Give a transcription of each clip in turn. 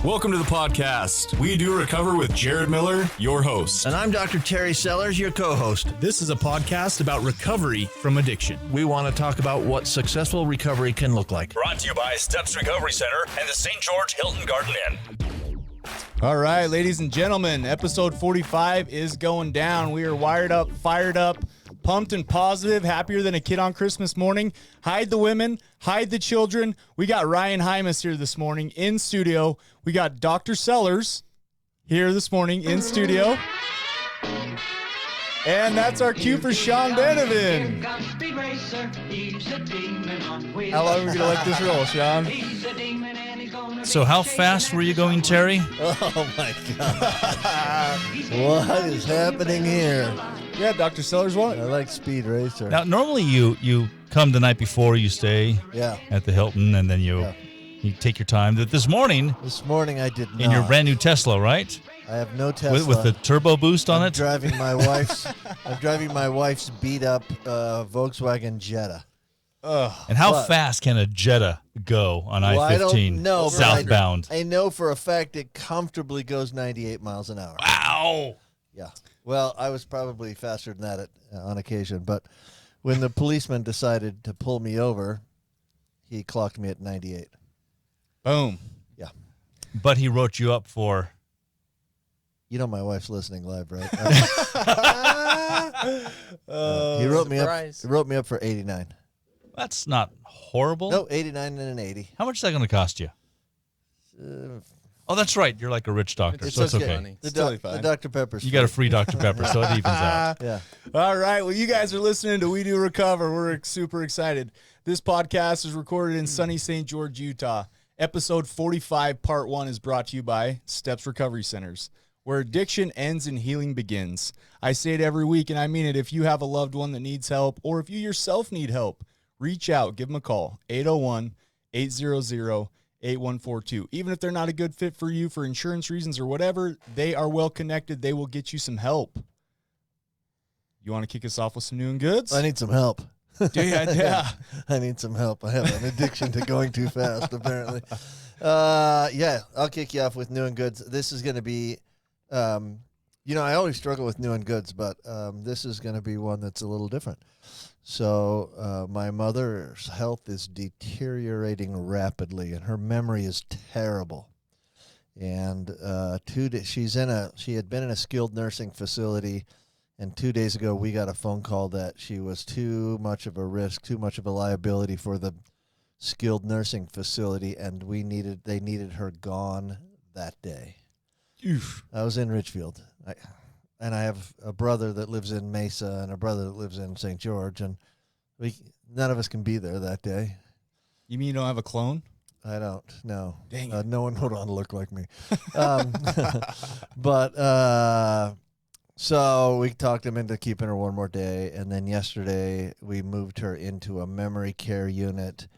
Welcome to the podcast. We Do Recover with Jared Miller, your host. And I'm Dr. Terry Sellers, your co-host. This is a podcast about recovery from addiction. We want to talk about what successful recovery can look like. Brought to you by Steps Recovery Center and the St. George Hilton Garden Inn. All right, ladies and gentlemen, episode 45 is going down. We are wired up, fired up, pumped and positive, happier than a kid on Christmas morning. Hide the women, hide the children. We got Ryan Hymas here this morning in studio. We got Dr. Sellers here this morning in studio. And that's our cue for Sean Donovan. How long are we going to let this roll, Sean? So how fast were you going, Terry? Oh, my God. What is happening here? Yeah, Dr. Sellers, what? I like Speed Racer. Now, normally you come the night before, you stay at the Hilton, and then you take your time. This morning I did not. in your brand new Tesla, right? I have no Tesla. With the turbo boost on it? I'm driving my wife's beat up Volkswagen Jetta. And how fast can a Jetta go on I-15 I don't know, southbound? I know for a fact it comfortably goes 98 miles an hour. Wow. Yeah. Well, I was probably faster than that on occasion, but when the policeman decided to pull me over, he clocked me at 98. Boom. Yeah. But he wrote you up for... You know my wife's listening live, right? He wrote me up. He wrote me up for 89. That's not horrible. No, 89 and an 80. How much is that going to cost you? Oh, that's right. You're like a rich doctor, so it's okay. The Dr. Pepper's You got a free Dr. Pepper, so it evens out. Yeah. All right. Well, you guys are listening to We Do Recover. We're super excited. This podcast is recorded in sunny St. George, Utah. Episode 45, part 1 is brought to you by Steps Recovery Centers, where addiction ends and healing begins. I say it every week, and I mean it. If you have a loved one that needs help, or if you yourself need help, reach out. Give them a call, 801-800-8142. Even if they're not a good fit for you for insurance reasons or whatever, they are well connected. They will get you some help. You want to kick us off with some new and goods? I need some help. Yeah. I need some help. I have an addiction to going too fast, apparently. I'll kick you off with new and goods. This is going to be, I always struggle with new and goods, but this is going to be one that's a little different. So my mother's health is deteriorating rapidly, and her memory is terrible. And she had been in a skilled nursing facility, and 2 days ago we got a phone call that she was too much of a risk, too much of a liability for the skilled nursing facility, and they needed her gone that day. Oof. I was in Richfield. And I have a brother that lives in Mesa and a brother that lives in St. George, and none of us can be there that day. You mean you don't have a clone? I don't. No. Dang it. No one would want to look like me. So we talked him into keeping her one more day, and then yesterday we moved her into a memory care unit,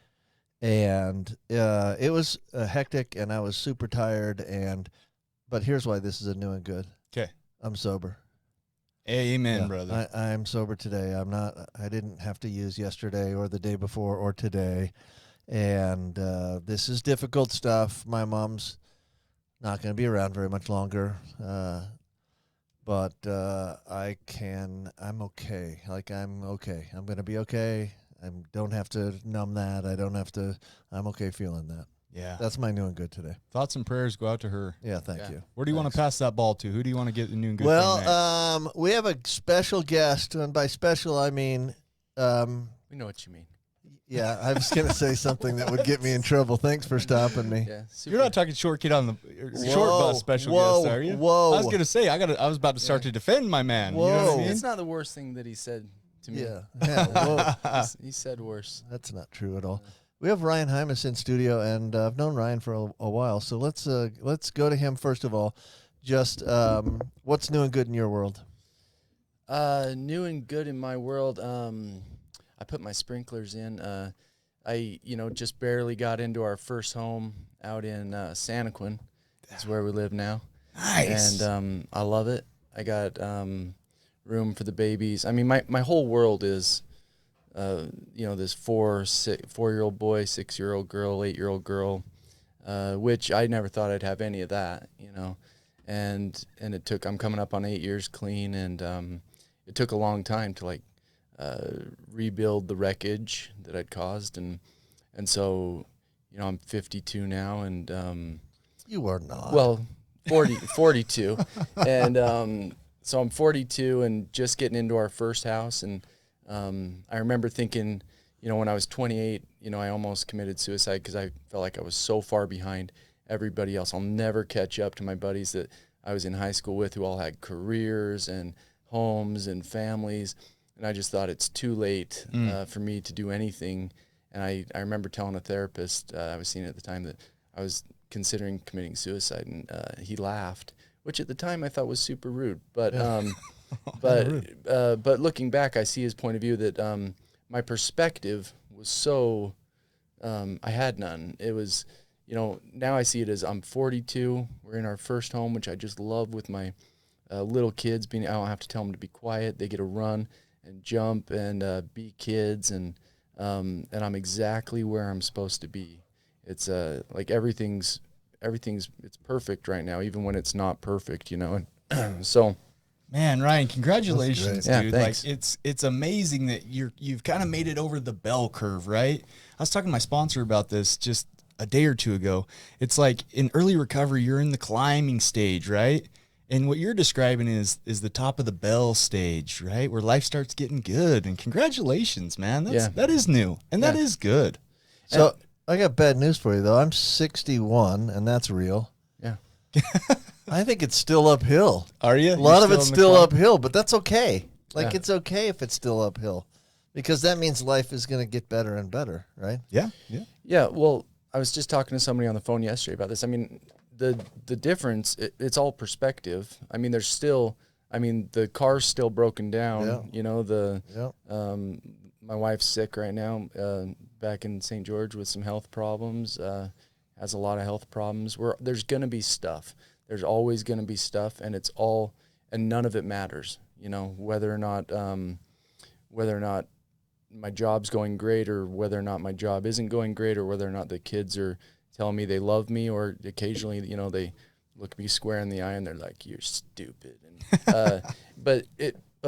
and it was hectic, and I was super tired. But here's why this is a new and good. Okay. I'm sober. Amen, brother. I'm sober today. I didn't have to use yesterday or the day before or today. And this is difficult stuff. My mom's not going to be around very much longer. But I'm okay. I'm okay. I'm going to be okay. I don't have to numb that. I'm okay feeling that. Yeah. That's my new and good today. Thoughts and prayers go out to her. Yeah, thank you. Where do you want to pass that ball to? Who do you want to get the new and good Well, thing next? we have a special guest, and by special I mean... we know what you mean. Yeah, I was going to say something that would get me in trouble. Thanks for stopping me. Yeah, You're not talking short kid on the short bus special guest, are you? Whoa. I was going to say, I was about to start to defend my man. Whoa. You know what I mean? It's not the worst thing that he said to me. Yeah, whoa. He said worse. That's not true at all. We have Ryan Hymas in studio, and I've known Ryan for a while, so let's go to him first of all. Just what's new and good in your world? New and good in my world. I put my sprinklers in. I just barely got into our first home out in Santaquin. That's where we live now. Nice. And I love it. I got room for the babies. I mean, my whole world is, this 4-year-old boy, 6-year-old girl, 8-year-old girl. which I never thought I'd have any of that, you know. And it took, I'm coming up on 8 years clean, and it took a long time to like rebuild the wreckage that I'd caused, and so, you know, I'm 52 now, and you are not. Well, 42, and so I'm 42 and just getting into our first house, and I remember thinking, you know, when I was 28, you know, I almost committed suicide because I felt like I was so far behind everybody else. I'll never catch up to my buddies that I was in high school with who all had careers and homes and families, and I just thought it's too late for me to do anything. And I remember telling a therapist I was seeing at the time that I was considering committing suicide, and he laughed, which at the time I thought was super rude. But but looking back, I see his point of view that my perspective was so I had none. It was, you know, now I see it as I'm 42. We're in our first home, which I just love with my little kids. I don't have to tell them to be quiet. They get to run and jump and be kids, and I'm exactly where I'm supposed to be. It's like everything's it's perfect right now, even when it's not perfect, you know. And so, man, Ryan, congratulations, yeah, dude. thanks. Like it's amazing that you've kind of made it over the bell curve, right? I was talking to my sponsor about this just a day or two ago. It's like in early recovery, you're in the climbing stage, right? And what you're describing is the top of the bell stage, right? Where life starts getting good. And congratulations, man. That is new. And that is good. So I got bad news for you, though. I'm 61, and that's real. Yeah. I think it's still uphill. Are you? A lot of it's still uphill, but that's okay. Like, it's okay if it's still uphill, because that means life is going to get better and better, right? Yeah. Yeah, well, I was just talking to somebody on the phone yesterday about this. I mean, the difference, it's all perspective. I mean, there's still, I mean, the car's still broken down. Yeah. You know, my wife's sick right now, back in St. George with some health problems, has a lot of health problems. There's going to be stuff. There's always going to be stuff, and and none of it matters, you know, whether or not my job's going great, or whether or not my job isn't going great, or whether or not the kids are telling me they love me, or occasionally, you know, they look me square in the eye and they're like, "You're stupid." And, but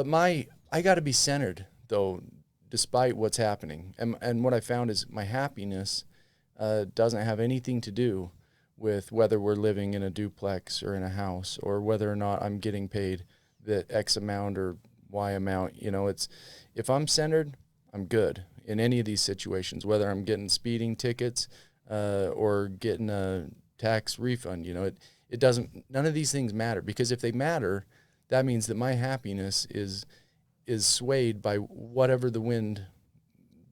I got to be centered, though, despite what's happening. And what I found is my happiness doesn't have anything to do with whether we're living in a duplex or in a house, or whether or not I'm getting paid the X amount or Y amount. You know, it's, if I'm centered, I'm good in any of these situations, whether I'm getting speeding tickets or getting a tax refund. You know, it doesn't, none of these things matter, because if they matter, that means that my happiness is swayed by whatever the wind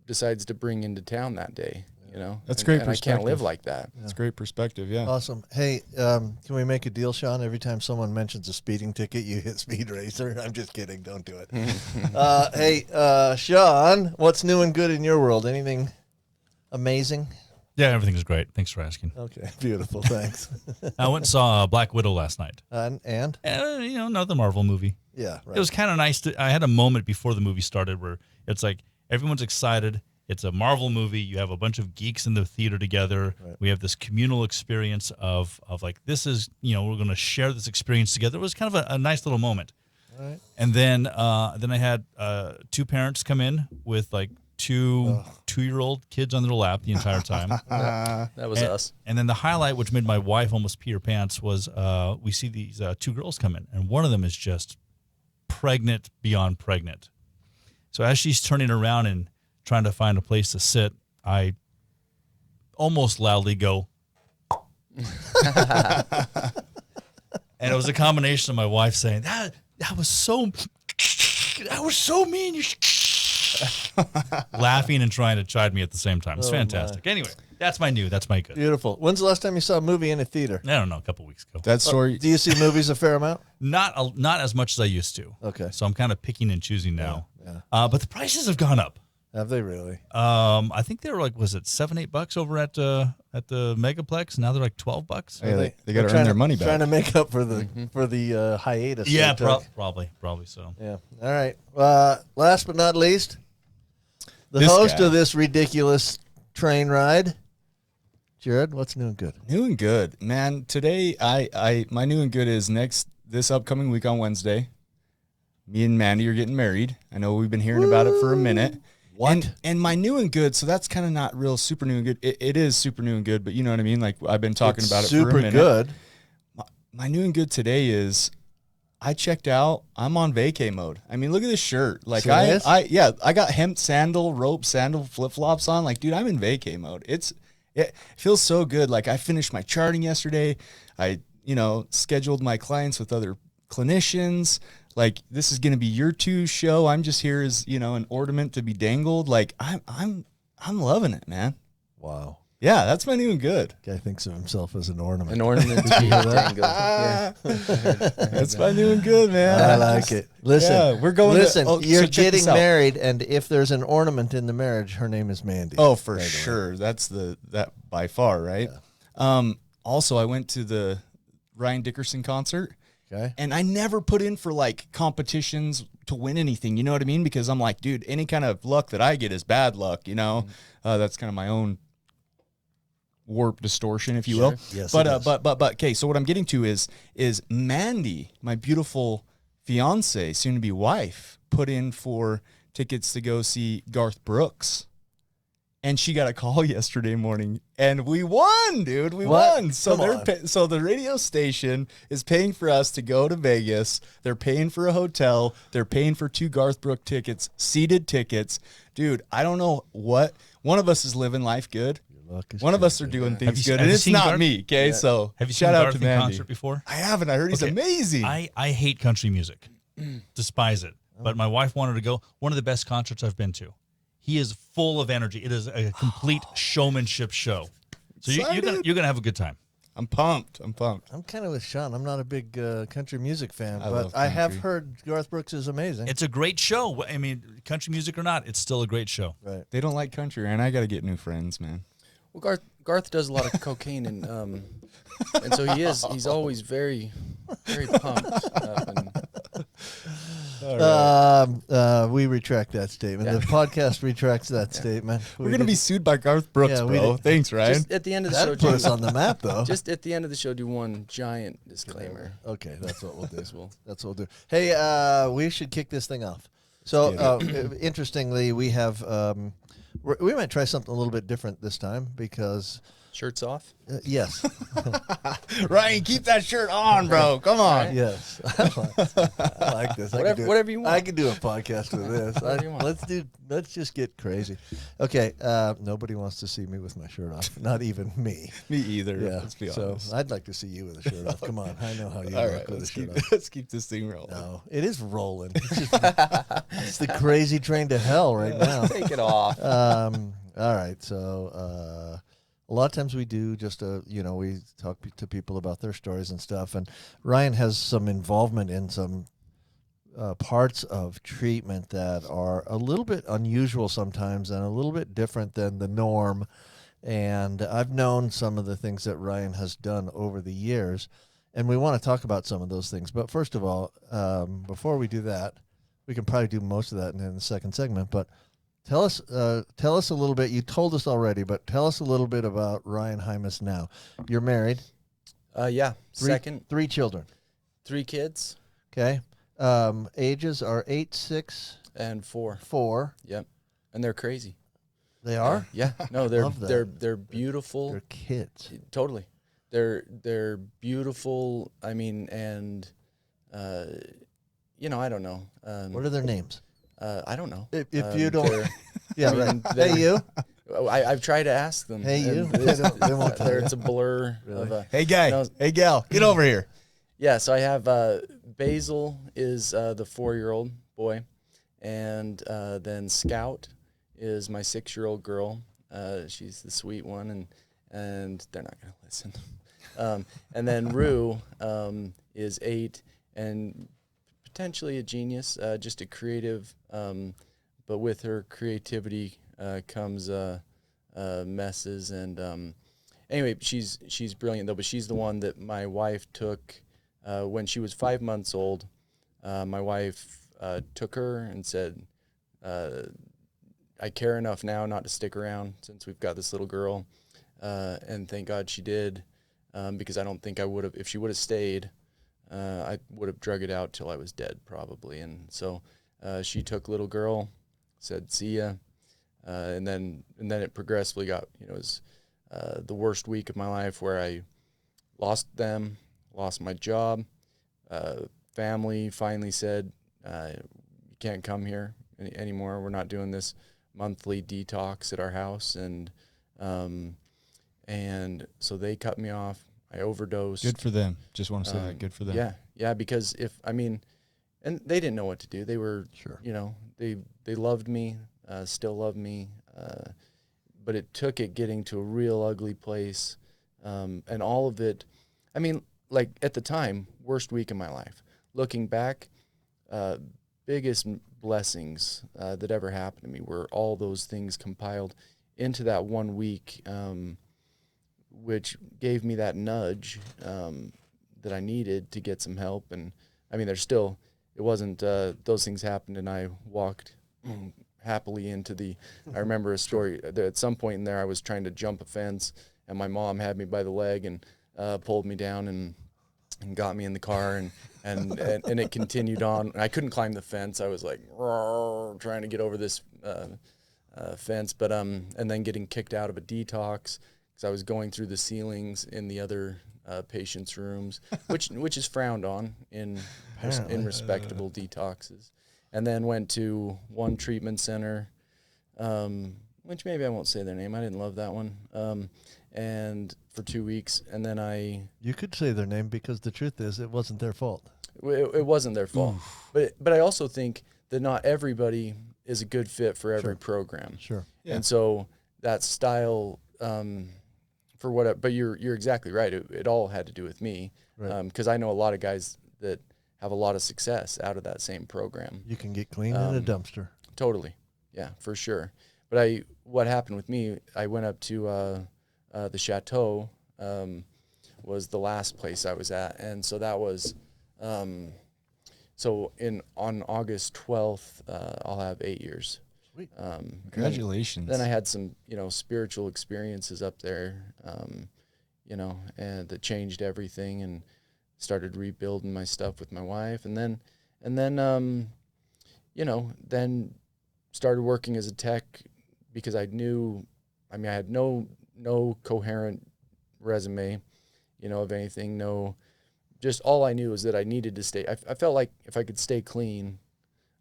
decides to bring into town that day. You know, that's great and I perspective. can't live like that. That's great perspective. Yeah. Awesome. Hey, can we make a deal, Sean? Every time someone mentions a speeding ticket, you hit Speed Racer. I'm just kidding. Don't do it. Hey, Sean, what's new and good in your world? Anything amazing? Yeah, everything's great. Thanks for asking. Okay, beautiful. Thanks. I went and saw Black Widow last night. And you know, another Marvel movie. yeah, right. It was kind of nice. I had a moment before the movie started where it's like everyone's excited. It's a Marvel movie. You have a bunch of geeks in the theater together. Right. We have this communal experience of like, this is, you know, we're going to share this experience together. It was kind of a nice little moment. All right. And then I had two parents come in with like two-year-old kids on their lap the entire time. That was us. And then the highlight, which made my wife almost pee her pants, was we see these two girls come in, and one of them is just pregnant beyond pregnant. So as she's turning around and trying to find a place to sit, I almost loudly go. And it was a combination of my wife saying, that was so mean. You laughing and trying to chide me at the same time. It's fantastic. Anyway, that's my good. Beautiful. When's the last time you saw a movie in a theater? I don't know, a couple weeks ago. That story. Do you see movies a fair amount? Not as much as I used to. Okay. So I'm kind of picking and choosing now. Yeah. But the prices have gone up. Have they really? I think they were like, was it $7-8 over at the Megaplex? Now they're like $12. Yeah, they got to earn their mony back. Trying to make up for the hiatus. Yeah, probably so. Yeah. All right. Last but not least, the This host guy. of this ridiculous train ride, Jared, what's new and good? New and good, man. Today, my new and good is this upcoming week on Wednesday. Me and Mandy are getting married. I know we've been hearing about it for a minute. What? And my new and good, so that's kind of not real super new and good. It is super new and good, but you know what I mean? Like I've been talking It's about it for a super minute. good. My new and good today is I checked out. I'm on vacay mode. I mean, look at this shirt. Like Serious? I got hemp rope sandal flip-flops on. Like, dude, I'm in vacay mode. It feels so good. Like I finished my charting yesterday. I, scheduled my clients with other clinicians. Like this is going to be your 2 show. I'm just here as, an ornament to be dangled. Like I'm loving it, man. Wow. Yeah, that's my new and good. Guy thinks of himself as an ornament. An ornament to be dangled. Yeah. That's my new and good, man. I like it. Listen, Yeah, we're going to- Listen, oh, so you're check getting this out. married, and if there's an ornament in the marriage, her name is Mandy. Oh, for By the way. sure. That's that by far, right? Also, I went to the Ryan Dickerson concert. Okay. And I never put in for like competitions to win anything. You know what I mean? Because I'm like, dude, any kind of luck that I get is bad luck. That's kind of my own warp distortion, if you will. Yes, But it is. but okay. So what I'm getting to is Mandy, my beautiful fiance, soon to be wife, put in for tickets to go see Garth Brooks. And she got a call yesterday morning, and we won, dude. We What? won. So Come on. so the radio station is paying for us to go to Vegas. They're paying for a hotel. They're paying for 2 Garth Brooks tickets, seated tickets. Dude, I don't know what. One of us is living life good. luck is One of us are changing. doing things you- good, have and you it's seen not Garth? me. Okay, so Have you seen shout out Garth to in Mandy. concert before? I haven't. I heard he's Okay. amazing. I hate country music, despise it. But my wife wanted to go. One of the best concerts I've been to. He is full of energy. It is a complete showmanship show. So Excited. you're gonna have a good time. I'm pumped. I'm pumped. I'm kind of with Sean. I'm not a big country music fan, I love but I have country. heard Garth Brooks is amazing. It's a great show. I mean, country music or not, it's still a great show. right. They don't like country, and I got to get new friends, man. Well, Garth does a lot of cocaine, and so he's always very, very pumped up. And We retract that statement. Yeah. The podcast retracts that statement. We're gonna be sued by Garth Brooks, Yeah, we bro. did- Thanks, Ryan. just at the end of the That'd show, put us on the map, though. just at the end of the show, do one giant disclaimer. Okay, that's what we'll do. As well. That's what we'll do. Hey, we should kick this thing off. So, interestingly, we have we might try something a little bit different this time because Shirts off. yes, Ryan, keep that shirt on, bro. Come on. yes, I like this. Whatever you want. I can do a podcast with this. Whatever you want. Let's just get crazy. Okay, nobody wants to see me with my shirt off. Not even me. Me either. Yeah. Let's be so honest. I'd like to see you with a shirt off. Come on, I know how you All look right, with a let's shirt keep, off. let's keep this thing rolling. No, it is rolling. It's the crazy train to hell right now. Take it off. All right. So a lot of times we do just we talk to people about their stories and stuff. And Ryan has some involvement in some parts of treatment that are a little bit unusual sometimes and a little bit different than the norm. And I've known some of the things that Ryan has done over the years, and we want to talk about some of those things. But first of all, before we do that, we can probably do most of that in the second segment. But tell us a little bit. You told us already, but tell us a little bit about Ryan Hymas now. You're married. Yeah. Three, Second, 3 children. 3 kids Okay. Ages are 8, 6, and 4. 4. Yep. And they're crazy. They are. Yeah. No, Love that. they're beautiful. They're kids. Totally. They're beautiful. I mean, and I don't know. What are their names? I don't know. If you don't, they're- yeah, I mean, right. they're- Hey, you. I've tried to ask them. Hey, you. and They won't tell you. it's a blur. Really? Of a, Hey, guy. No. Hey, gal. Get over here. yeah. So I have Basil is the 4-year-old boy, and then Scout is my 6-year-old girl. She's the sweet one, and they're not gonna listen. And then Rue is 8 and potentially a genius, just a creative. But with her creativity comes messes. And anyway, she's brilliant though. But she's the one that my wife took when she was 5 months old. My wife took her and said, I care enough now not to stick around since we've got this little girl. and thank God she did, because I don't think I would have, if she would have stayed, I would have drug it out till I was dead probably. And so she took little girl, said, see ya. And then it progressively got, it was the worst week of my life where I lost them, lost my job. Family finally said, you can't come here anymore. We're not doing this monthly detox at our house. And so they cut me off. I overdosed. Good for them. Just want to say that. Good for them. Yeah. Because and they didn't know what to do. They were, Sure. They loved me, still love me. But it took it getting to a real ugly place. And all of it, like at the time, worst week of my life. Looking back, biggest blessings that ever happened to me were all those things compiled into that 1 week, which gave me that nudge that I needed to get some help. And there's still, it wasn't, those things happened and I walked happily into I remember a story at some point in there, I was trying to jump a fence and my mom had me by the leg and pulled me down and got me in the car and it continued on. I couldn't climb the fence. I was like trying to get over this fence, but and then getting kicked out of a detox because I was going through the ceilings in the other patients' rooms, which is frowned on in respectable detoxes. And then went to one treatment center, which maybe I won't say their name. I didn't love that one. And for 2 weeks, and then You could say their name because the truth is it wasn't their fault. It wasn't their fault. But I also think that not everybody is a good fit for every program. Sure. Yeah. And so that style, for whatever, but you're exactly right. It all had to do with me. Right. Because I know a lot of guys that have a lot of success out of that same program. You can get clean in a dumpster. Totally. Yeah, for sure. But what happened with me, I went up to the Chateau, was the last place I was at. And so that was, on August 12th, I'll have 8 years. Sweet. Congratulations. Then I had some, spiritual experiences up there, and that changed everything and started rebuilding my stuff with my wife. And then started working as a tech because I knew, I had no coherent resume, of anything, just all I knew was that I needed to stay. I felt like if I could stay clean,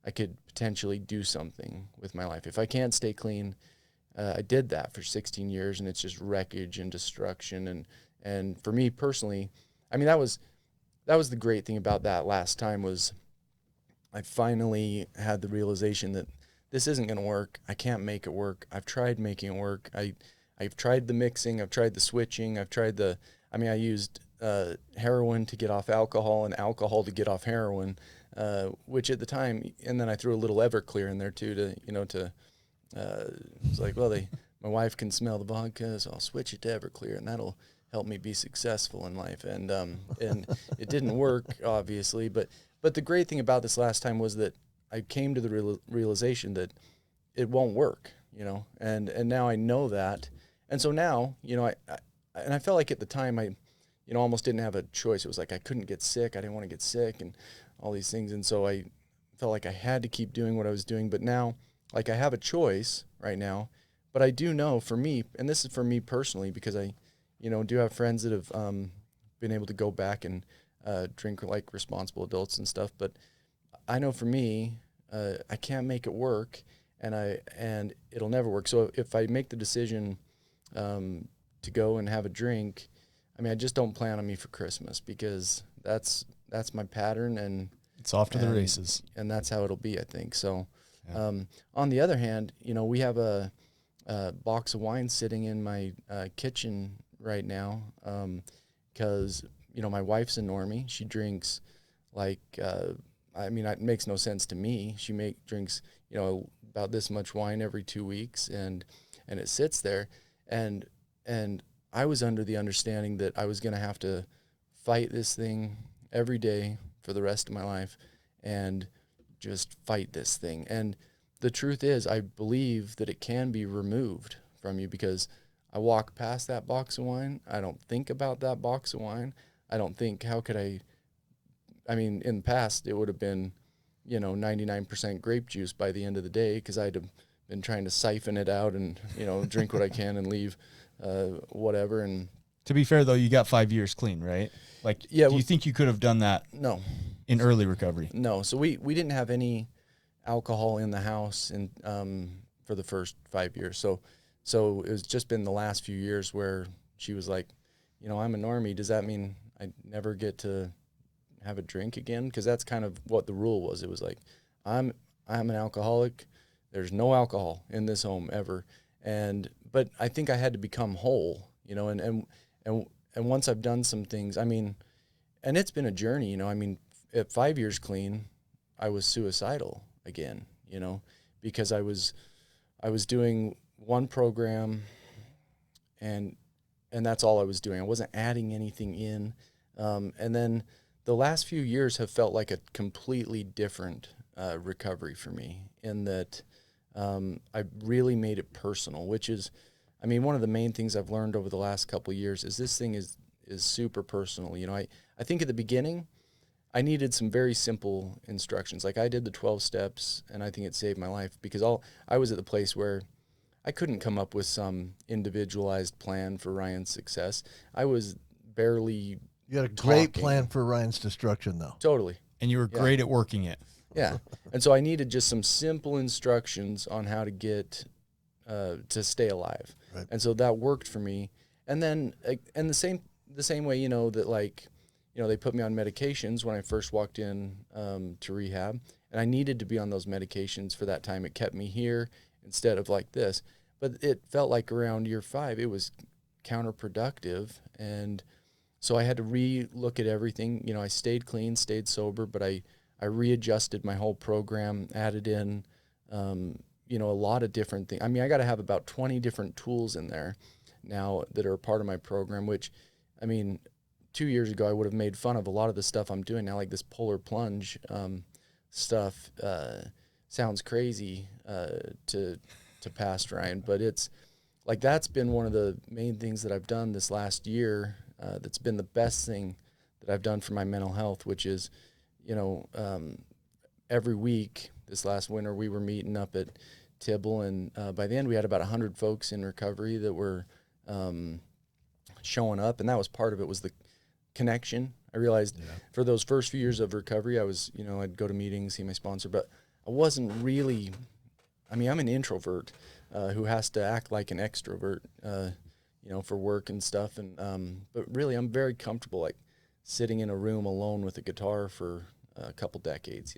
I could potentially do something with my life. If I can't stay clean, I did that for 16 years and it's just wreckage and destruction. And for me personally, that was the great thing about that last time was I finally had the realization that this isn't going to work. I can't make it work. I've tried making it work. I've tried the mixing. I've tried the switching. I've tried I used heroin to get off alcohol and alcohol to get off heroin, which at the time, and then I threw a little Everclear in there too it's like, well, my wife can smell the vodka, so I'll switch it to Everclear and that'll help me be successful in life. And it didn't work obviously, but the great thing about this last time was that I came to the realization that it won't work, and now I know that. And so now, I felt like at the time I, almost didn't have a choice. It was like I couldn't get sick. I didn't want to get sick and all these things. And so I felt like I had to keep doing what I was doing. But now, like I have a choice right now, but I do know for me, and this is for me personally, because I, do have friends that have been able to go back and drink like responsible adults and stuff. But I know for me, I can't make it work and it'll never work. So if I make the decision to go and have a drink, I just don't plan on me for Christmas because that's my pattern and it's off to the races. And that's how it'll be, I think. So, on the other hand, we have a box of wine sitting in my kitchen right now because, my wife's a normie. She drinks like, it makes no sense to me. She drinks, about this much wine every 2 weeks and it sits there. And I was under the understanding that I was going to have to fight this thing every day for the rest of my life and just fight this thing. And the truth is, I believe that it can be removed from you because I walk past that box of wine. I don't think about that box of wine. I don't think, how could I mean, in the past, it would have been, 99% grape juice by the end of the day, because I'd have been trying to siphon it out and, drink what I can and leave whatever. And To be fair, though, you got 5 years clean, right? Like, Yeah, do you think you could have done that no. in early recovery? No, so we didn't have any alcohol in the house for the first 5 years. So it was just been the last few years where she was like, I'm a normie. Does that mean I never get to have a drink again? Because that's kind of what the rule was. It was like, I'm an alcoholic. There's no alcohol in this home ever. But I think I had to become whole, and once I've done some things, I mean, and it's been a journey, I mean, at 5 years clean, I was suicidal again, because I was doing one program and that's all I was doing. I wasn't adding anything in. And then the last few years have felt like a completely different recovery for me, in that I really made it personal, which is, I mean, one of the main things I've learned over the last couple of years is this thing is super personal. I think at the beginning, I needed some very simple instructions. Like, I did the 12 steps, and I think it saved my life, because I was at the place where I couldn't come up with some individualized plan for Ryan's success. I was barely You had a great talking. plan for Ryan's destruction, though. Totally. And you were great at working it. Yeah. And so I needed just some simple instructions on how to get to stay alive. Right. And so that worked for me. And then, and the same way, that like, they put me on medications when I first walked in to rehab, and I needed to be on those medications for that time. It kept me here instead of like this. But it felt like around year 5, it was counterproductive. And so I had to re-look at everything. I stayed clean, stayed sober, but I readjusted my whole program, added in, a lot of different things. I mean, I got to have about 20 different tools in there now that are a part of my program, which, I mean, 2 years ago, I would have made fun of a lot of the stuff I'm doing now, like this polar plunge stuff. Sounds crazy to past Ryan, but it's like, that's been one of the main things that I've done this last year. That's been the best thing that I've done for my mental health, which is, every week this last winter, we were meeting up at Tibble, and by the end, we had about 100 folks in recovery that were showing up, and that was part of it, was the connection. I realized for those first few years of recovery, I was, I'd go to meetings, see my sponsor, but I wasn't really, I mean, I'm an introvert who has to act like an extrovert, for work and stuff. And, but really, I'm very comfortable, like, sitting in a room alone with a guitar for a couple decades.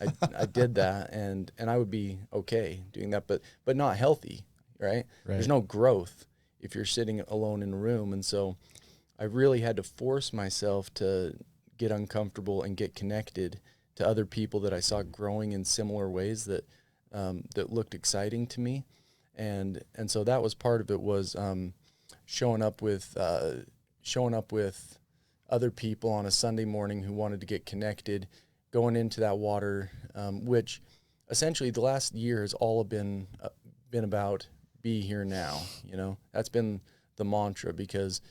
I did that, and I would be okay doing that, but not healthy, right? There's no growth if you're sitting alone in a room. And so I really had to force myself to get uncomfortable and get connected to other people that I saw growing in similar ways that that looked exciting to me. And so that was part of it, was showing up with other people on a Sunday morning who wanted to get connected, going into that water, which essentially the last year has all been about be here now. That's been the mantra, because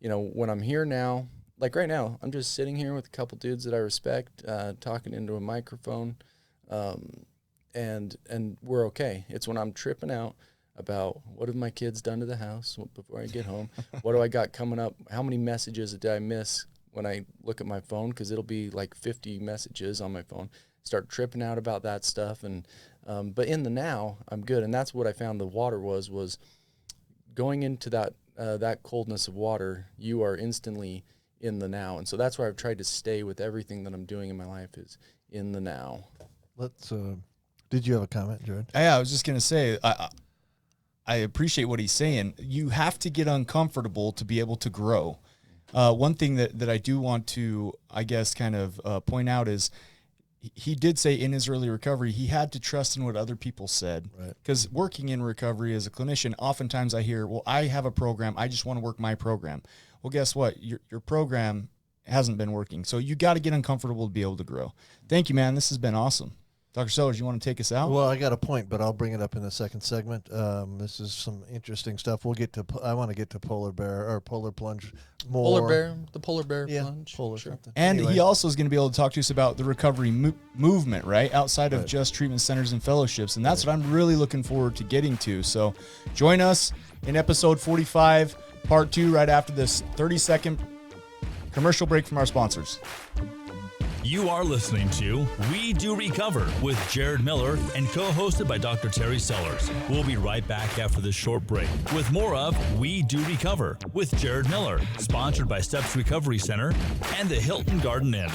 when I'm here now, like right now, I'm just sitting here with a couple dudes that I respect, talking into a microphone, and we're okay. It's when I'm tripping out about what have my kids done to the house before I get home, what do I got coming up, how many messages did I miss when I look at my phone, because it'll be like 50 messages on my phone, start tripping out about that stuff. And but in the now, I'm good. And that's what I found the water was going into that coldness of water, you are instantly in the now. And so that's where I've tried to stay with everything that I'm doing in my life, is in the now. Let's. Did you have a comment, Jared? Yeah, I was just gonna say, I appreciate what he's saying. You have to get uncomfortable to be able to grow. One thing that I do want to, I guess, kind of point out is he did say in his early recovery, he had to trust in what other people said. Because working in recovery as a clinician, oftentimes I hear, well, I have a program, I just want to work my program. Well, guess what? Your program hasn't been working. So you got to get uncomfortable to be able to grow. Thank you, man. This has been awesome. Dr. Sellers, you want to take us out? Well, I got a point, but I'll bring it up in the second segment. This is some interesting stuff. We'll get to. I want to get to polar bear or polar plunge more. The polar bear Yeah, plunge. polar Sure. something. And Anyway. he also is going to be able to talk to us about the recovery movement, right? Outside of just treatment centers and fellowships. And that's what I'm really looking forward to getting to. So join us in episode 45, part 2, right after this 30-second commercial break from our sponsors. You are listening to We Do Recover with Jared Miller and co-hosted by Dr. Terry Sellers. We'll be right back after this short break with more of We Do Recover with Jared Miller, sponsored by Steps Recovery Center and the Hilton Garden Inn.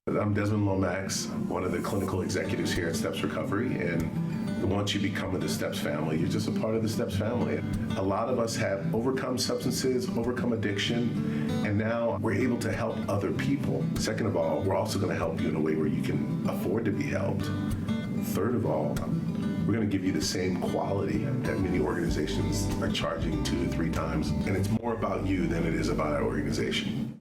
I'm Desmond Lomax, one of the clinical executives here at Steps Recovery, and once you become in the Steps family, you're just a part of the Steps family. A lot of us have overcome substances, overcome addiction, and now we're able to help other people. Second of all, we're also going to help you in a way where you can afford to be helped. Third of all, we're going to give you the same quality that many organizations are charging 2 to 3 times, and it's more about you than it is about our organization.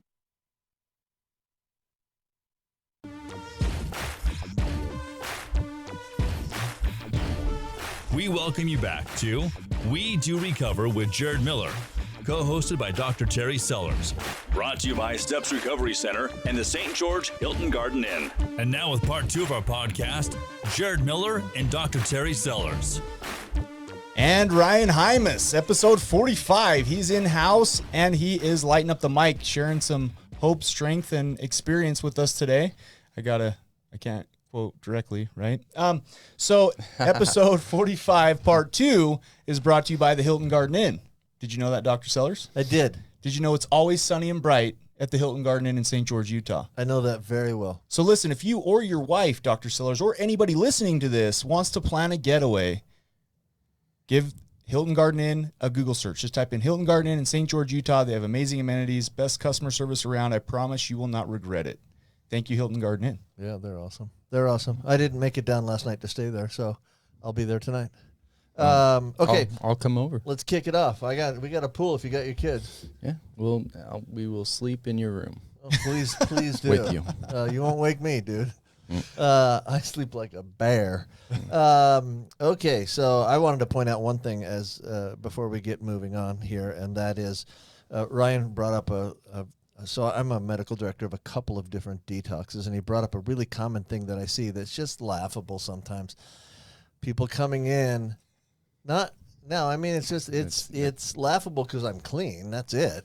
We welcome you back to We Do Recover with Jared Miller, co-hosted by Dr. Terry Sellers. Brought to you by Steps Recovery Center and the St. George Hilton Garden Inn. And now with part 2 of our podcast, Jared Miller and Dr. Terry Sellers. And Ryan Hymas, episode 45. He's in-house, and he is lighting up the mic, sharing some hope, strength, and experience with us today. I can't quote directly, right? So episode 45, part 2 is brought to you by the Hilton Garden Inn. Did you know that, Dr. Sellers? I did. Did you know it's always sunny and bright at the Hilton Garden Inn in St. George, Utah? I know that very well. So listen, if you or your wife, Dr. Sellers, or anybody listening to this wants to plan a getaway, give Hilton Garden Inn a Google search. Just type in Hilton Garden Inn in St. George, Utah. They have amazing amenities, best customer service around. I promise you will not regret it. Thank you, Hilton Garden Inn. Yeah, they're awesome. They're awesome. I didn't make it down last night to stay there, so I'll be there tonight. Okay, I'll come over. let's kick it off. We got a pool if you got your kids. Yeah, we will sleep in your room. Oh, please do. With you. You won't wake me, dude. I sleep like a bear. Okay, so I wanted to point out one thing as before we get moving on here, and that is Ryan brought up so I'm a medical director of a couple of different detoxes, and he brought up a really common thing that I see that's just laughable sometimes. People coming in, it's laughable because I'm clean. That's it.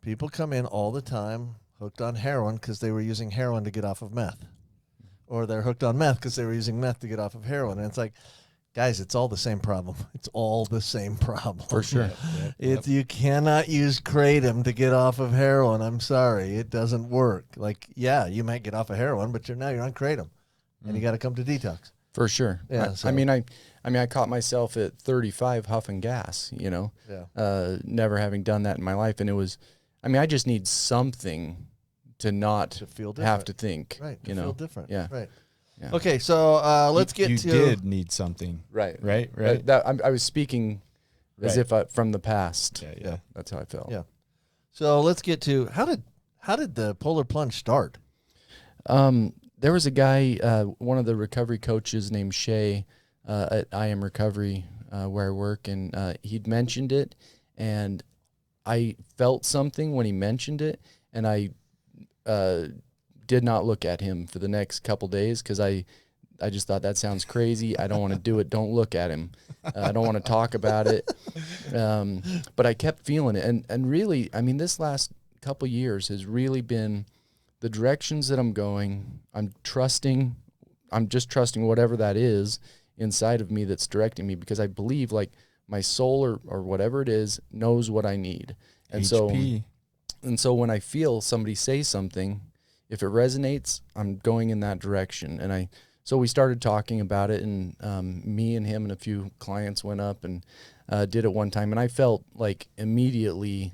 People come in all the time hooked on heroin because they were using heroin to get off of meth, or they're hooked on meth because they were using meth to get off of heroin. And it's like, guys, it's all the same problem. It's all the same problem. For sure. You cannot use kratom to get off of heroin. I'm sorry. It doesn't work. Like, yeah, you might get off of heroin, but you're on kratom, and you got to come to detox. For sure. Yeah. I caught myself at 35 huffing gas, Yeah. never having done that in my life. And it was, I just need something to not feel have different. to think, Right. To feel different. Yeah. Right. Yeah. Okay. So let's get you to. did need something. Right. Right. I was speaking as Right. if from the past. Yeah. That's how I felt. Yeah. So let's get to how did the polar plunge start? There was a guy, one of the recovery coaches named Shay at I Am Recovery, where I work, and he'd mentioned it, and I felt something when he mentioned it, and I did not look at him for the next couple days because I just thought that sounds crazy. I don't want to do it. Don't look at him. I don't want to talk about it. But I kept feeling it, and really, this last couple years has really been the directions that I'm going. I'm just trusting whatever that is inside of me that's directing me, because I believe like my soul or whatever it is knows what I need. And HP. so when I feel somebody say something, if it resonates, I'm going in that direction. And so we started talking about it, and me and him and a few clients went up and did it one time, and I felt like immediately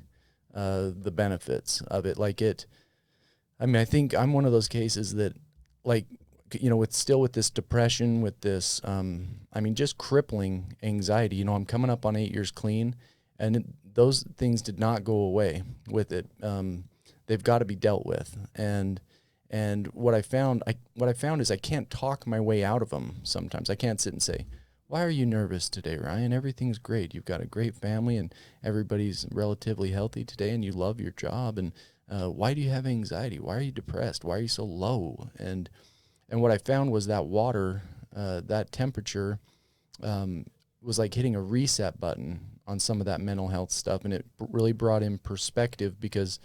the benefits of it. Like I think I'm one of those cases that, like, with this depression, with this, just crippling anxiety. I'm coming up on 8 years clean, and those things did not go away with it. They've got to be dealt with, and And what I found is I can't talk my way out of them sometimes. I can't sit and say, why are you nervous today, Ryan? Everything's great. You've got a great family and everybody's relatively healthy today and you love your job. And why do you have anxiety? Why are you depressed? Why are you so low? And what I found was that water, that temperature was like hitting a reset button on some of that mental health stuff. And it really brought in perspective because,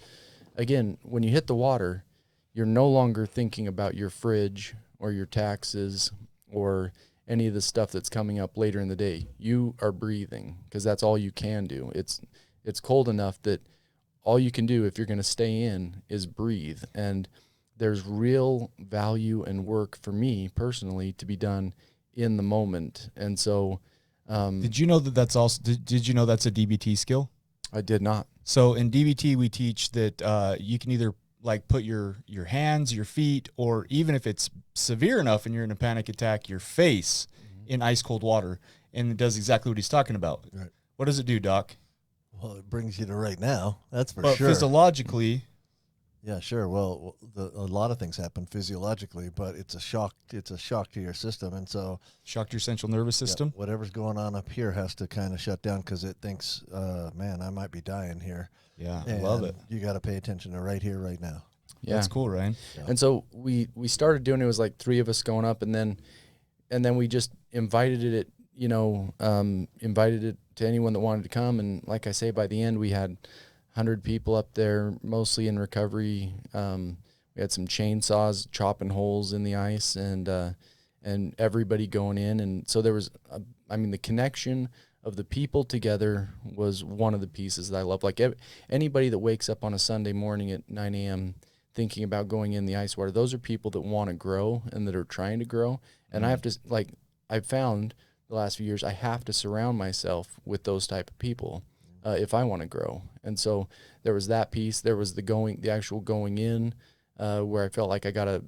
again, when you hit the water, you're no longer thinking about your fridge or your taxes or any of the stuff that's coming up later in the day. You are breathing because that's all you can do. It's cold enough that all you can do if you're going to stay in is breathe. And there's real value and work for me personally to be done in the moment. And so did you know that's also did you know that's a DBT skill? I did not. So in DBT we teach that you can either like put your hands, your feet, or even if it's severe enough and you're in a panic attack, your face in ice cold water, and it does exactly what he's talking about. Right. What does it do, Doc? Well, it brings you to right now. That's for But sure. physiologically, Yeah, sure. Well, a lot of things happen physiologically, but it's a shock. It's a shock to your system, and so shocked your central nervous system. whatever's going on up here has to kind of shut down because it thinks, "Man, I might be dying here." Yeah, I And love it. You got to pay attention to right here, right now. Yeah. That's cool, Ryan. And so we started doing it. It was like 3 of us going up, and then we just invited it, invited it to anyone that wanted to come. And like I say, by the end, we had 100 people up there, mostly in recovery. We had some chainsaws chopping holes in the ice, and everybody going in. And so there was, the connection of the people together was one of the pieces that I love. Like anybody that wakes up on a Sunday morning at 9 a.m. thinking about going in the ice water, those are people that want to grow and that are trying to grow. And I have to, I've found the last few years, I have to surround myself with those type of people if I want to grow. And so there was that piece. There was the actual going in where I felt like I got a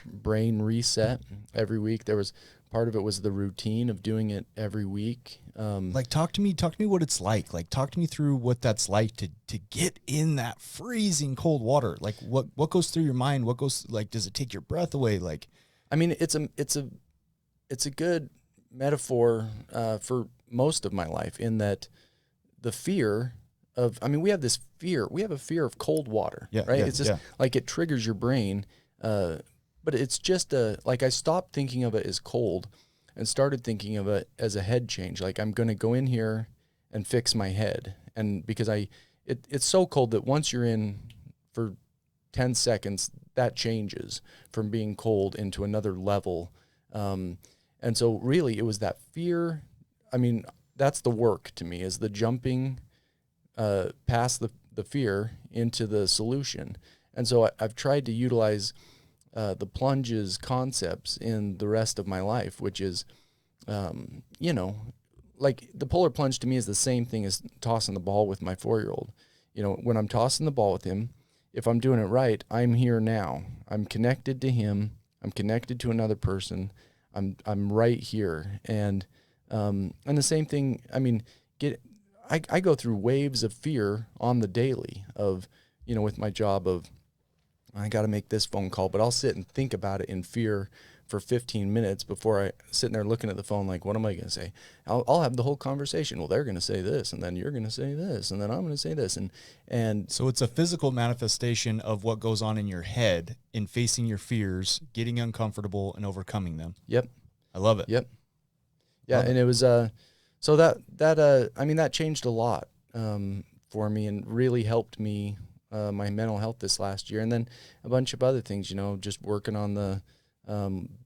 brain reset every week. There was part of it was the routine of doing it every week. Talk to me what it's like. Like, talk to me through what that's like to get in that freezing cold water. Like, what goes through your mind? What goes, like, does it take your breath away? Like, it's a good metaphor for most of my life, in that the fear of, we have this fear. We have a fear of cold water, right? It's just like it triggers your brain. But it's just I stopped thinking of it as cold and started thinking of it as a head change. Like, I'm going to go in here and fix my head. And because it's so cold that once you're in for 10 seconds, that changes from being cold into another level. And so really it was that fear. That's the work to me, is the jumping past the fear into the solution. And so I've tried to utilize the plunges concepts in the rest of my life, which is, like the polar plunge to me is the same thing as tossing the ball with my 4-year-old. When I'm tossing the ball with him, if I'm doing it right, I'm here now. I'm connected to him. I'm connected to another person. I'm right here. And the same thing, I go through waves of fear on the daily of, with my job of, I got to make this phone call, but I'll sit and think about it in fear for 15 minutes before I sit there looking at the phone like, what am I going to say? I'll have the whole conversation. Well, they're going to say this, and then you're going to say this, and then I'm going to say this. And so it's a physical manifestation of what goes on in your head in facing your fears, getting uncomfortable, and overcoming them. Yep. I love it. Yep. Yeah, and it was so that changed a lot for me and really helped me my mental health this last year, and then a bunch of other things, just working on the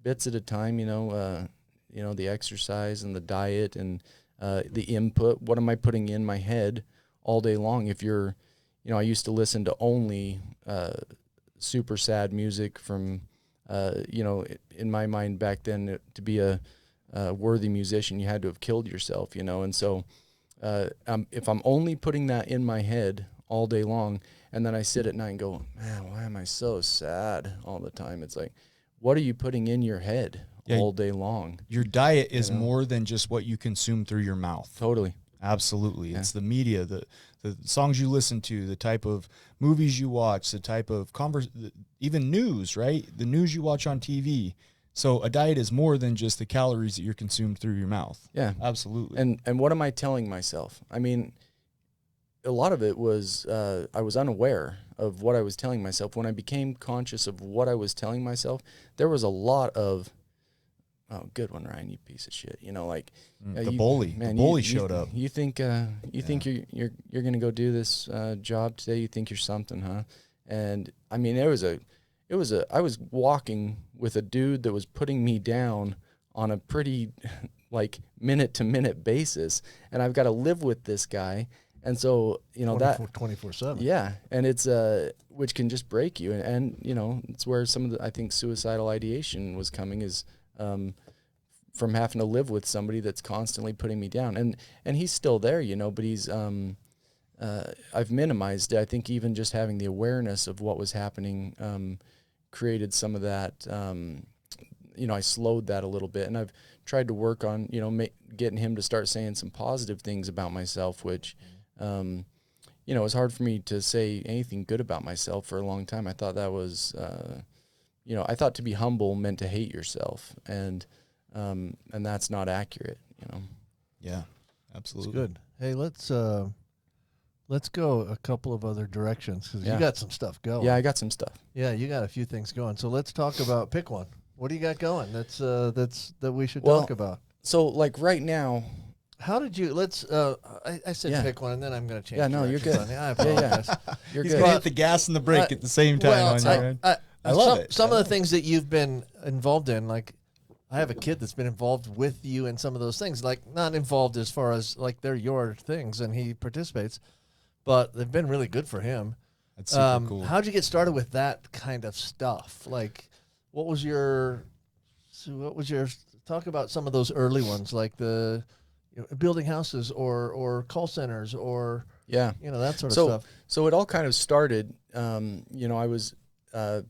bits at a time, the exercise and the diet and the input. What am I putting in my head all day long? If you're, I used to listen to only super sad music from, in my mind back then, to be a worthy musician, you had to have killed yourself, and so if I'm only putting that in my head all day long, and then I sit at night and go, man, why am I so sad all the time? It's like, what are you putting in your head all day long? Your diet is more than just what you consume through your mouth. Totally. Absolutely. It's the media, the songs you listen to, the type of movies you watch, the type of even news, right? The news you watch on TV. So a diet is more than just the calories that you're consumed through your mouth. Yeah. Absolutely. And what am I telling myself? I mean, a lot of it was I was unaware of what I was telling myself. When I became conscious of what I was telling myself, there was a lot of, oh, good one, Ryan, you piece of shit. You know, like the bully showed up. You think think you're gonna go do this job today? You think you're something, huh? And I mean, I was walking with a dude that was putting me down on a pretty like minute to minute basis, and I've got to live with this guy. And so, you know, 24/7. Yeah. And it's, which can just break you. And, you know, it's where some of the, I think, suicidal ideation was coming is, from having to live with somebody that's constantly putting me down. And he's still there, you know, but he's, I've minimized it. I think even just having the awareness of what was happening, created some of that, you know, I slowed that a little bit, and I've tried to work on, you know, getting him to start saying some positive things about myself, which, you know, it was hard for me to say anything good about myself for a long time. I thought that was, you know, I thought to be humble meant to hate yourself, and that's not accurate, you know? Yeah, absolutely. Good. Hey, let's go a couple of other directions, because you got some stuff going. Yeah, I got some stuff. Yeah, you got a few things going. So let's talk about, pick one. What do you got going that we should talk about? So like right now, how did you, I said pick one, and then I'm going to change. Yeah, no, you're good. I apologize. You're He's good. going to hit the gas and the brake at the same time. I love it. Some of the things that you've been involved in, like I have a kid that's been involved with you in some of those things, like not involved as far as like they're your things and he participates, but they've been really good for him. That's super cool. How'd you get started with that kind of stuff? Like, what was your, talk about some of those early ones, like the building houses or call centers or, yeah, you know, that sort of stuff. So it all kind of started, you know, I was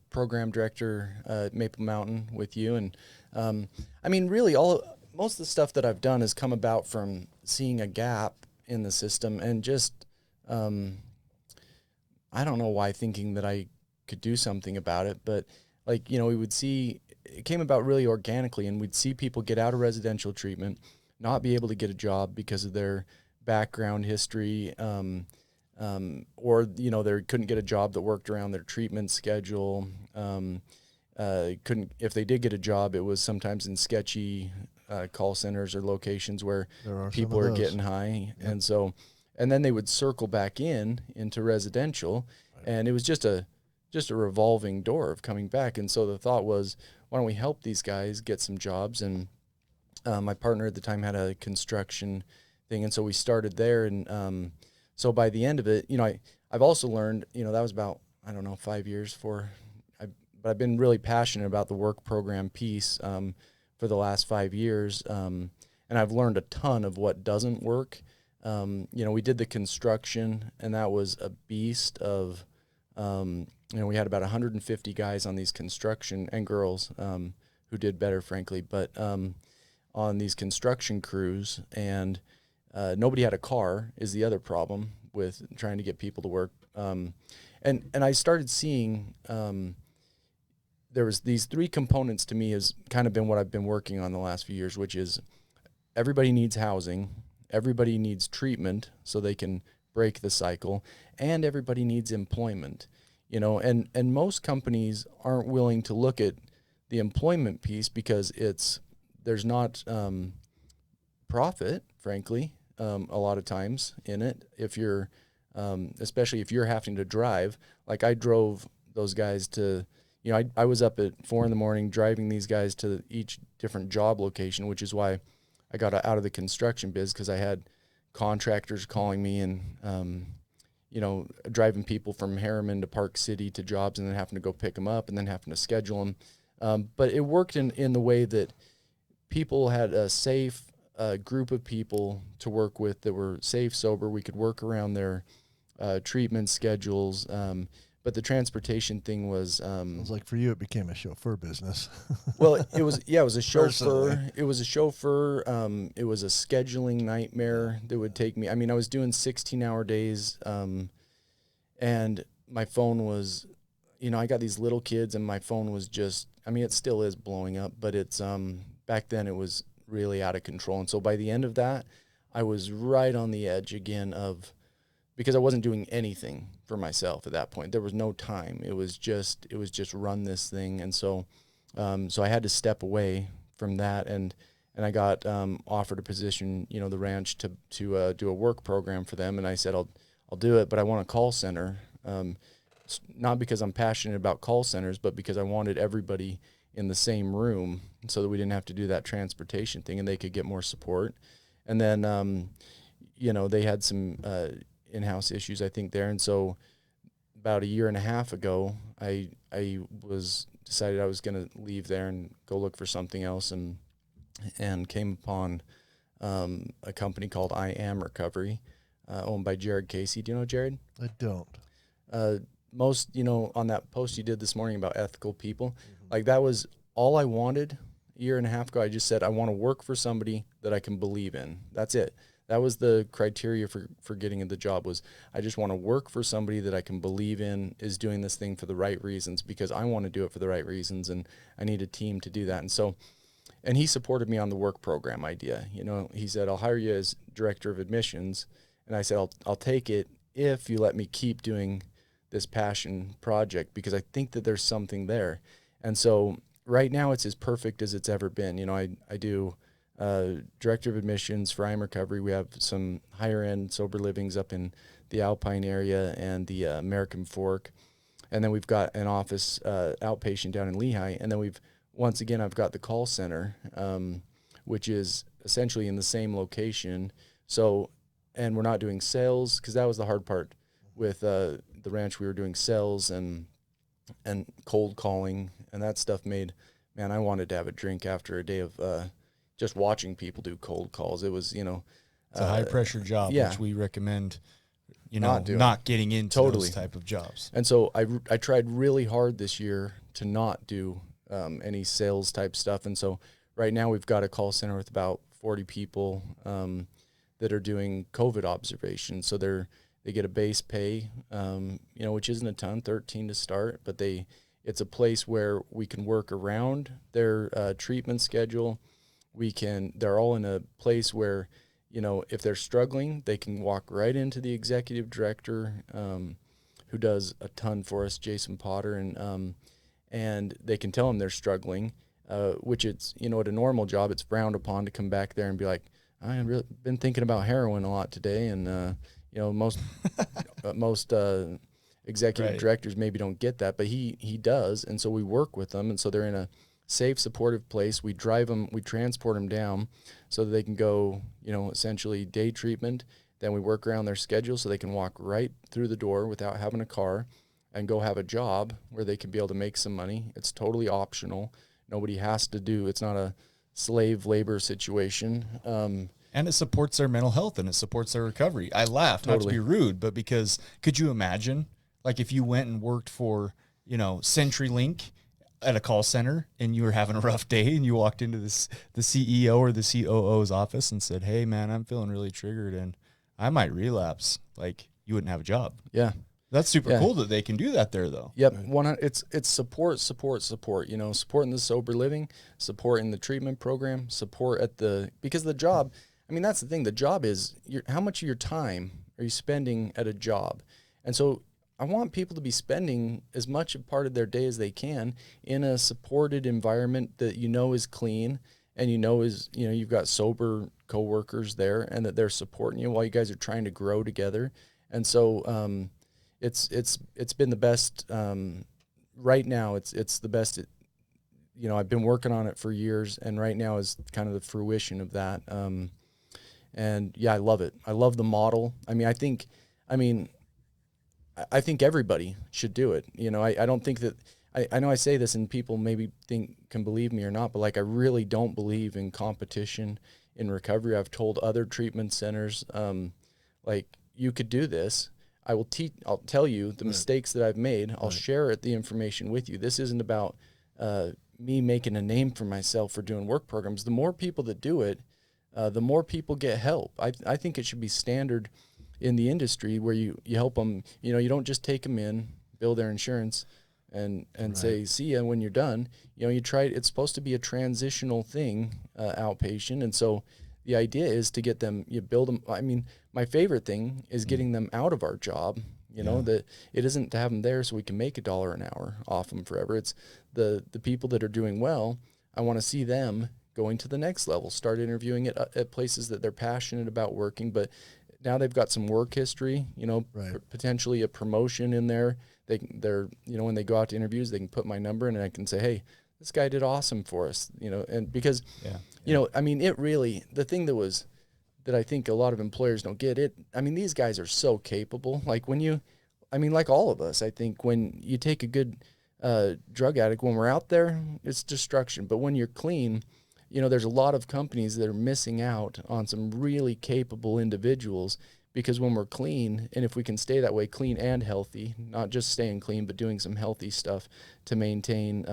program director at Maple Mountain with you. And I mean, really most of the stuff that I've done has come about from seeing a gap in the system and just, I don't know why, thinking that I could do something about it, but like, you know, we would see, it came about really organically, and we'd see people get out of residential treatment, not be able to get a job because of their background history, or, you know, they couldn't get a job that worked around their treatment schedule. If they did get a job, it was sometimes in sketchy call centers or locations where people are getting high. Yep. And then they would circle back into residential, and it was just a revolving door of coming back. And so the thought was, why don't we help these guys get some jobs? And my partner at the time had a construction thing, and so we started there. And so by the end of it, you know, I've also learned, you know, that was about, I don't know, 5 years but I've been really passionate about the work program piece for the last 5 years, and I've learned a ton of what doesn't work. You know, we did the construction, and that was a beast of, you know, we had about 150 guys on these construction, and girls who did better, frankly, but on these construction crews, and nobody had a car is the other problem with trying to get people to work. And I started seeing there was these three components to me has kind of been what I've been working on the last few years, which is everybody needs housing, everybody needs treatment so they can break the cycle, and everybody needs employment. You know, and most companies aren't willing to look at the employment piece because there's not profit, frankly, a lot of times in it. If you're, especially if you're having to drive, like I drove those guys to, you know, I was up at 4 a.m. driving these guys to each different job location, which is why I got out of the construction biz, because I had contractors calling me and, you know, driving people from Harriman to Park City to jobs and then having to go pick them up and then having to schedule them. But it worked in the way that people had a safe group of people to work with that were safe, sober. We could work around their treatment schedules, but the transportation thing was, It was like for you, it became a chauffeur business. well, it was a chauffeur. Personally. It was a chauffeur. It was a scheduling nightmare that would take me. I mean, I was doing 16-hour days, and my phone was, I got these little kids, and my phone was just. I mean, it still is blowing up, but it's back then it was really out of control. And so by the end of that, I was right on the edge again because I wasn't doing anything for myself at that point. There was no time. It was just run this thing. And so, so I had to step away from that. And I got offered a position, the ranch to do a work program for them. And I said, I'll do it, but I want a call center. Not because I'm passionate about call centers, but because I wanted everybody in the same room so that we didn't have to do that transportation thing and they could get more support. And then, they had some in-house issues, I think, there. And so about a year and a half ago, I decided I was going to leave there and go look for something else, and came upon a company called I Am Recovery, owned by Jared Casey. Do you know Jared? I don't. Most, on that post you did this morning about ethical people, like that was all I wanted a year and a half ago. I just said, I want to work for somebody that I can believe in. That's it. That was the criteria for getting the job, was I just want to work for somebody that I can believe in is doing this thing for the right reasons, because I want to do it for the right reasons, and I need a team to do that. And so, and he supported me on the work program idea. He said, I'll hire you as director of admissions. And I said, I'll take it if you let me keep doing this passion project, because I think that there's something there. And so right now it's as perfect as it's ever been. I do director of admissions for I Am Recovery. We have some higher end sober livings up in the Alpine area and the American Fork. And then we've got an office outpatient down in Lehigh. And then I've got the call center, which is essentially in the same location. So, and we're not doing sales, because that was the hard part with the ranch. We were doing sales and cold calling, and that stuff I wanted to have a drink after a day of just watching people do cold calls. It was, it's a high pressure job, yeah. which we recommend, not getting into totally. those type of jobs. And so I tried really hard this year to not do any sales type stuff. And so right now we've got a call center with about 40 people that are doing COVID observations. So they get a base pay, which isn't a ton, 13 to start, but it's a place where we can work around their treatment schedule. They're all in a place where, if they're struggling, they can walk right into the executive director, who does a ton for us, Jason Potter, and they can tell them they're struggling, which it's, at a normal job, it's frowned upon to come back there and be like, I've really been thinking about heroin a lot today, and most executive directors maybe don't get that, but he does, and so we work with them, and so they're in a safe, supportive place. We drive them, we transport them down so that they can go, essentially day treatment. Then we work around their schedule so they can walk right through the door without having a car and go have a job where they can be able to make some money. It's totally optional. Nobody has to do. It's not a slave labor situation. And it supports their mental health, and it supports their recovery. I laugh, not to be rude, but because could you imagine, like, if you went and worked for, CenturyLink at a call center and you were having a rough day and you walked into the CEO or the COO's office and said, hey, man, I'm feeling really triggered and I might relapse. Like, you wouldn't have a job. Yeah. That's super cool that they can do that there, though. Yep. It's support, supporting the sober living, supporting the treatment program, because the job, that's the thing. The job is how much of your time are you spending at a job? And so I want people to be spending as much a part of their day as they can in a supported environment that is clean, and you've got sober coworkers there, and that they're supporting you while you guys are trying to grow together. And so it's been the best right now. It's the best. I've been working on it for years, and right now is kind of the fruition of that. And yeah, I love it. I love the model. I think everybody should do it. I don't think that, I know I say this and people maybe can believe me or not, but like, I really don't believe in competition in recovery. I've told other treatment centers, like, you could do this. I'll tell you the mistakes that I've made. I'll share the information with you. This isn't about me making a name for myself for doing work programs. The more people that do it, the more people get help. I think it should be standard in the industry where you help them. You don't just take them in, bill their insurance, and say, see ya when you're done. You try, it's supposed to be a transitional thing, outpatient. And so the idea is to get them, you build them. I mean, my favorite thing is getting them out of our job, that it isn't to have them there so we can make $1 an hour off them forever. It's the people that are doing well. I want to see them going to the next level, start interviewing at places that they're passionate about working, but now they've got some work history, potentially a promotion in there. They're when they go out to interviews, they can put my number in and I can say, hey, this guy did awesome for us, and because, I mean, it really, the thing that I think a lot of employers don't get it. I mean, these guys are so capable. Like like all of us, I think when you take a good drug addict, when we're out there, it's destruction. But when you're clean, there's a lot of companies that are missing out on some really capable individuals because when we're clean, and if we can stay that way, clean and healthy, not just staying clean, but doing some healthy stuff to maintain,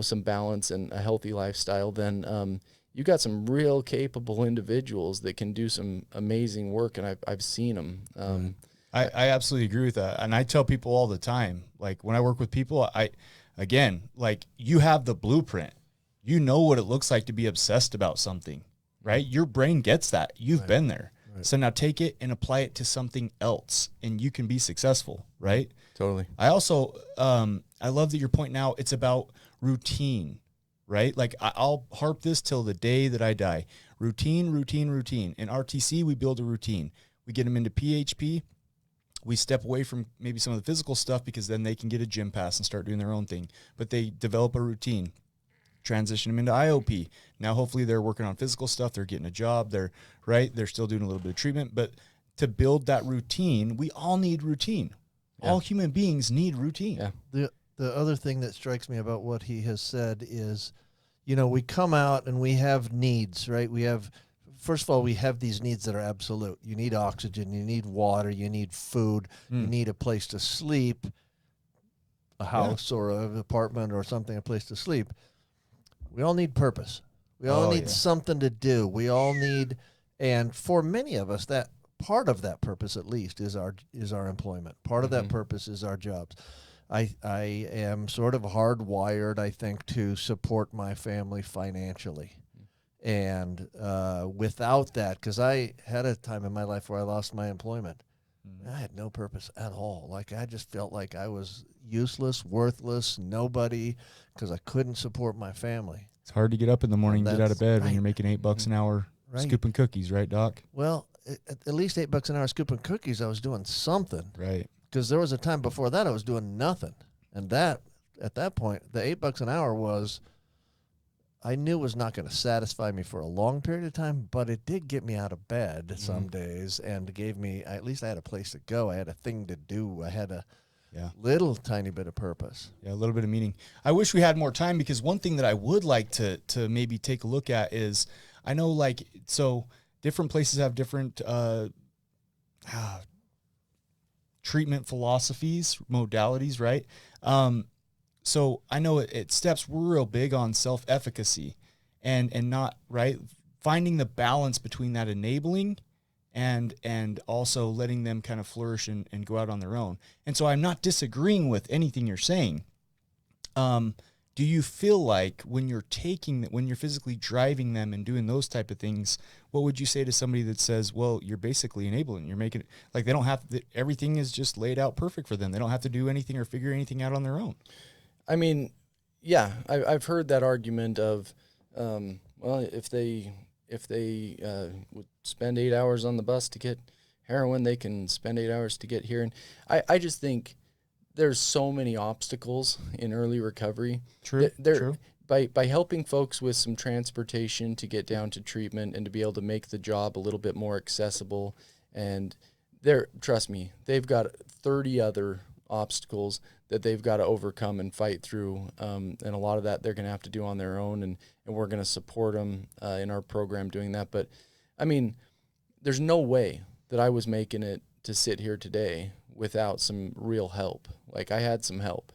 some balance and a healthy lifestyle, then you got some real capable individuals that can do some amazing work, and I've seen them. I absolutely agree with that. And I tell people all the time, like when I work with people, you have the blueprint. You know what it looks like to be obsessed about something, right? Your brain gets that. You've been there. Right. So now take it and apply it to something else and you can be successful, right? Totally. I also, I love that you're pointing out it's about routine, right? Like I'll harp this till the day that I die. Routine, routine, routine. In RTC, we build a routine. We get them into PHP. We step away from maybe some of the physical stuff because then they can get a gym pass and start doing their own thing. But they develop a routine. Transition them into IOP. Now, hopefully they're working on physical stuff. They're getting a job. They're still doing a little bit of treatment, but to build that routine, we all need routine. Yeah. All human beings need routine. Yeah. The other thing that strikes me about what he has said is, we come out and we have needs, right? First of all, we have these needs that are absolute. You need oxygen, you need water, you need food, you need a place to sleep, a house or an apartment or something, a place to sleep. We all need purpose. We all need something to do. We all need, and for many of us, that part of that purpose, at least, is our employment. Part of that purpose is our jobs. I am sort of hardwired, I think, to support my family financially, and without that, because I had a time in my life where I lost my employment. I had no purpose at all. Like I just felt like I was useless, worthless, nobody, because I couldn't support my family. It's hard to get up in the morning and get out of bed when you're making $8 an hour scooping cookies, right, Doc? Well, at least $8 an hour scooping cookies, I was doing something. Right. Because there was a time before that I was doing nothing. And that, at that point, the $8 an hour was, I knew was not going to satisfy me for a long period of time, but it did get me out of bed some days and gave me, at least I had a place to go. I had a thing to do. I had a little tiny bit of purpose. Yeah, a little bit of meaning. I wish we had more time because one thing that I would like to maybe take a look at is, I know so different places have different treatment philosophies, modalities, right? So I know at Steps, we're real big on self-efficacy and not, right, finding the balance between that enabling and also letting them kind of flourish and go out on their own. And so I'm not disagreeing with anything you're saying. Do you feel like when you're physically driving them and doing those type of things, what would you say to somebody that says, well, you're basically enabling, you're making it like they don't have to, everything is just laid out perfect for them. They don't have to do anything or figure anything out on their own. I mean, yeah, I've heard that argument of, well, if they would spend 8 hours on the bus to get heroin, they can spend 8 hours to get here. And I just think there's so many obstacles in early recovery. True. By helping folks with some transportation to get down to treatment and to be able to make the job a little bit more accessible, and trust me, they've got 30 other obstacles that they've got to overcome and fight through, and a lot of that they're going to have to do on their own, and we're going to support them in our program doing that. But I mean, there's no way that I was making it to sit here today without some real help. Like, I had some help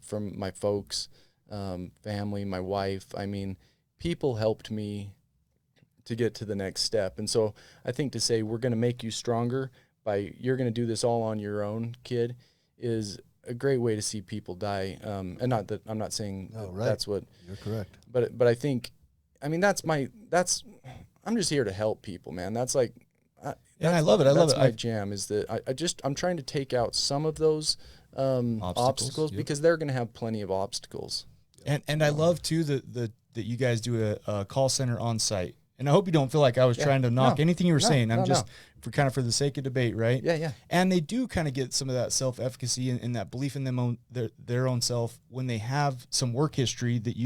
from my folks, family, my wife. I mean, people helped me to get to the next step. And so I think to say we're going to make you stronger by you're going to do this all on your own, kid, is a great way to see people die. And not that I'm not saying that's what you're correct. But I think, I mean, I'm just here to help people, man. That's like, I love it. That's my jam, is that I'm trying to take out some of those obstacles yep. because they're going to have plenty of obstacles. And I love too that you guys do a call center on site. And I hope you don't feel like I was trying to knock anything you were saying. I'm just for the sake of debate, right? Yeah. And they do kind of get some of that self-efficacy and that belief in their own self when they have some work history that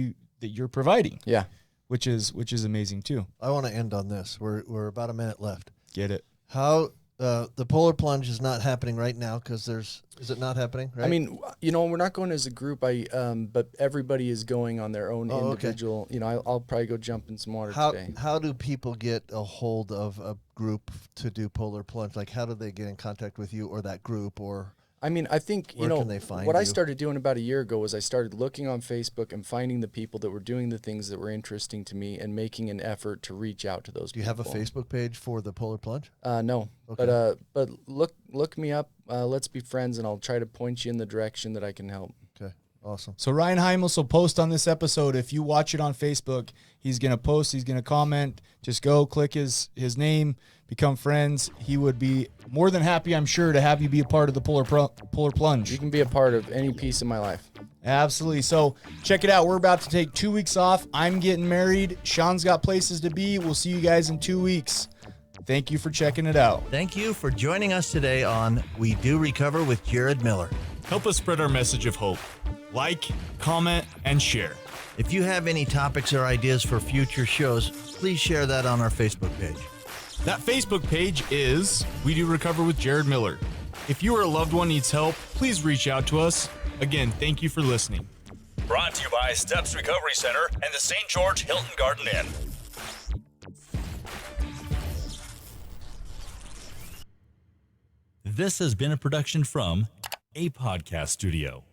you're providing. Yeah. Which is amazing too. I want to end on this. We're about a minute left. Get it. How the polar plunge is not happening right now because is it not happening? Right? I mean, we're not going as a group. But everybody is going on their own individual. Okay. I'll probably go jump in some water today. How do people get a hold of a group to do polar plunge? Like, how do they get in contact with you or that group? Or I mean, I think, where can they find what you? I started doing about a year ago was I started looking on Facebook and finding the people that were doing the things that were interesting to me and making an effort to reach out to those people. Do you have a Facebook page for the polar plunge? No. Okay. But look me up. Let's be friends, and I'll try to point you in the direction that I can help. Okay. Awesome. So Ryan Hymas will post on this episode. If you watch it on Facebook, he's going to post, he's going to comment. Just go click his name, become friends. He would be more than happy, I'm sure, to have you be a part of the polar plunge. You can be a part of any piece of my life. Absolutely. So check it out. We're about to take 2 weeks off. I'm getting married. Sean's got places to be. We'll see you guys in 2 weeks. Thank you for checking it out. Thank you for joining us today on We Do Recover with Jared Miller. Help us spread our message of hope. Like, comment, and share. If you have any topics or ideas for future shows, please share that on our Facebook page. That Facebook page is We Do Recover with Jared Miller. If you or a loved one needs help, please reach out to us. Again, thank you for listening. Brought to you by Steps Recovery Center and the St. George Hilton Garden Inn. This has been a production from a podcast studio.